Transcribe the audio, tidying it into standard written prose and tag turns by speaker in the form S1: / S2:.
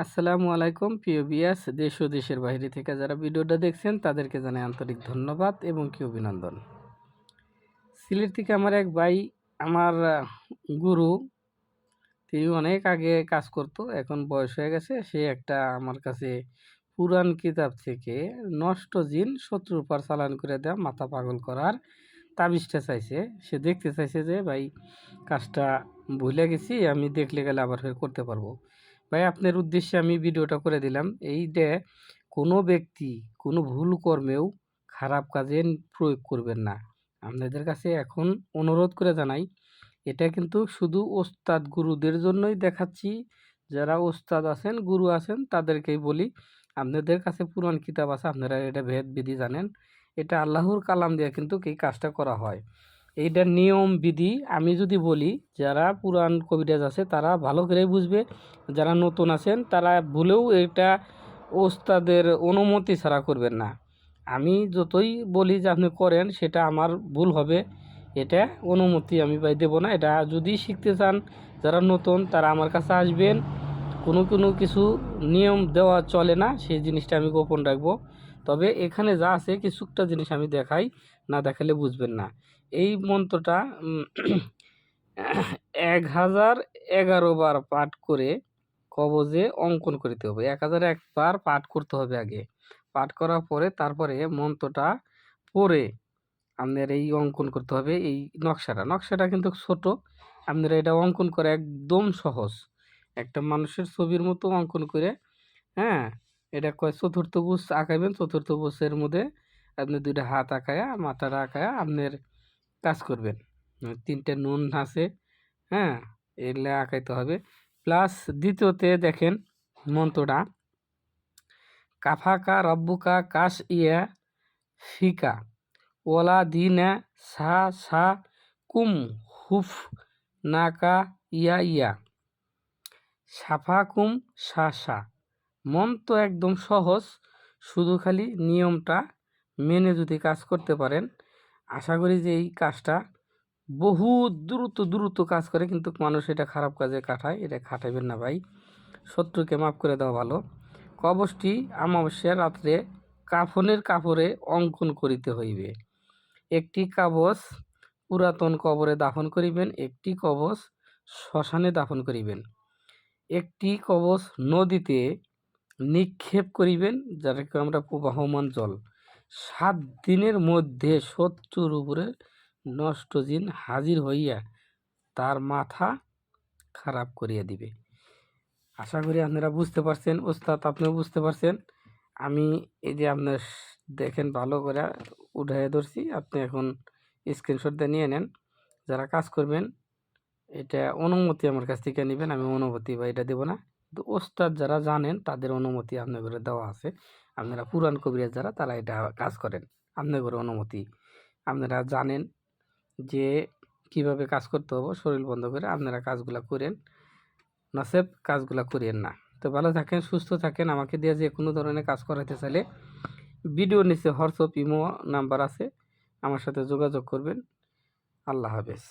S1: আসসালামু আলাইকুম প্রিয় ভিউয়ার্স, দেশ ও দেশের বাইরে থেকে যারা ভিডিওটা দেখছেন তাদেরকে জানাই আন্তরিক ধন্যবাদ এবং কি অভিনন্দন। সিলেট থেকে আমার এক ভাই, আমার গুরু, তিনি অনেক আগে কাজ করতো, এখন বয়স হয়ে গেছে। সে একটা আমার কাছে পুরাণ কিতাব থেকে নষ্ট জিন শত্রুর পার চালান করে দেওয়া মাথা পাগল করার তাবিজটা চাইছে। সে দেখতে চাইছে যে ভাই কাজটা ভুলে গেছি, আমি দেখলে গেলে আবার ফের করতে পারবো। ভাই আপনার উদ্দেশ্যে আমি ভিডিওটা করে দিলাম। এইটা কোনো ব্যক্তি কোনো ভুল কর্মেও খারাপ কাজে প্রয়োগ করবেন না। আপনাদের কাছে এখন অনুরোধ করে জানাই, এটা কিন্তু শুধু ওস্তাদ গুরুদের জন্যই দেখাচ্ছি। যারা ওস্তাদ আছেন, গুরু আছেন, তাদেরকেই বলি আপনাদের কাছে পুরাণ কিতাব আছে, আপনারা এটা ভেদ বিধি জানেন। এটা আল্লাহর কালাম দিয়ে কিন্তু এই কাজটা করা হয়। এইটার নিয়ম বিধি আমি যদি বলি, যারা পুরাণ কবিরাজ আছে তারা ভালো করেই বুঝবে। যারা নতুন আছেন তারা ভুলেও এটা ওস্তাদের অনুমতি ছাড়া করবেন না। আমি যতই বলি যে আপনি করেন, সেটা আমার ভুল হবে, এটা অনুমতি আমি পাই দেবো না। এটা যদি শিখতে চান যারা নতুন, তারা আমার কাছে আসবেন। কোনো কোনো কিছু নিয়ম দেওয়া চলে না, সেই জিনিসটা আমি গোপন রাখবো। তবে এখানে যা আছে কিছুটা জিনিস আমি দেখাই, না দেখালে বুঝবেন না। এই মন্ত্রটা 1011 বার পাঠ করে কবজে অঙ্কন করতে হবে। 1001 বার পাঠ করতে হবে আগে। পাঠ করার পরে তারপরে মন্ত্রটা পড়ে আপনার এই অঙ্কন করতে হবে। এই নকশাটা কিন্তু ছোট, আপনারা এটা অঙ্কন করা একদম সহজ। একটা মানুষের ছবির মতো অঙ্কন করে, হ্যাঁ, এটা কয় চতুর্থভুজ আঁকাইবেন। চতুর্থভুজের মধ্যে আপনি দুইটা হাত আঁকায়া, মাথাটা আঁকায়া আপনার কাজ করবেন। 3টে নুন আছে, হ্যাঁ, এগুলা আঁকাইতে হবে। প্লাস দ্বিতীয়তে দেখেন মন্ত্রটা, কাফাকা রব্বুকা কাশ ইয়া ফিকা ওলা দিনা সা সা কুম হুফ নাকা ইয়া ইয়া সাফা কুম সা সা। মন তো একদম সহজ, শুধু খালি নিয়মটা মেনে যদি কাজ করতে পারেন, আশা করি যে এই কাজটা বহু দ্রুত কাজ করে। কিন্তু মানুষ এটা খারাপ কাজে খাটায়, এটা খাটাইবেন না ভাই। শত্রুকে মাফ করে দেওয়া ভালো। কবচটি অমাবস্যার রাত্রে কাফনের কাপড়ে অঙ্কন করিতে হইবে। একটি কবচ পুরাতন কবরে দাফন করিবেন, একটি কবচ শ্মশানে দাফন করিবেন, একটি কবচ নদীতে নিক্ষেপ করিবেন, যাটাকে আমরা প্রবাহমান জল। 7 দিনের মধ্যে শত্রুর উপরে নষ্ট জিন হাজির হইয়া তার মাথা খারাপ করিয়া দিবে। আশা করি আপনারা বুঝতে পারছেন, ওস্তাদ আপনিও বুঝতে পারছেন। আমি এই যে আপনার দেখেন ভালো করে উঠাইয়া ধরছি, আপনি এখন স্ক্রিনশট দিয়ে নিয়ে নেন। যারা কাজ করবেন এটা অনুমতি আমার কাছ থেকে নেবেন, আমি অনুমতি বা এটা দেবো না। কিন্তু ওস্তাদ যারা জানেন তাদের অনুমতি আপনাদের দেওয়া আছে। আপনারা পুরাণ কবিরাজ যারা, তারা এটা কাজ করেন, আপনাদের অনুমতি। আপনারা জানেন যে কিভাবে কাজ করতে হবে। শরীর বন্ধ করে আপনারা কাজগুলো করেন, নসেব কাজগুলো করিয়েন না। তো ভালো থাকেন, সুস্থ থাকেন। আমাকে দিয়ে যে কোনো ধরনের কাজ করাতে চাইলে ভিডিওর নিচে হোয়াটসঅ্যাপ ইমো নাম্বার আছে, আমার সাথে যোগাযোগ করবেন। আল্লাহ হাফেজ।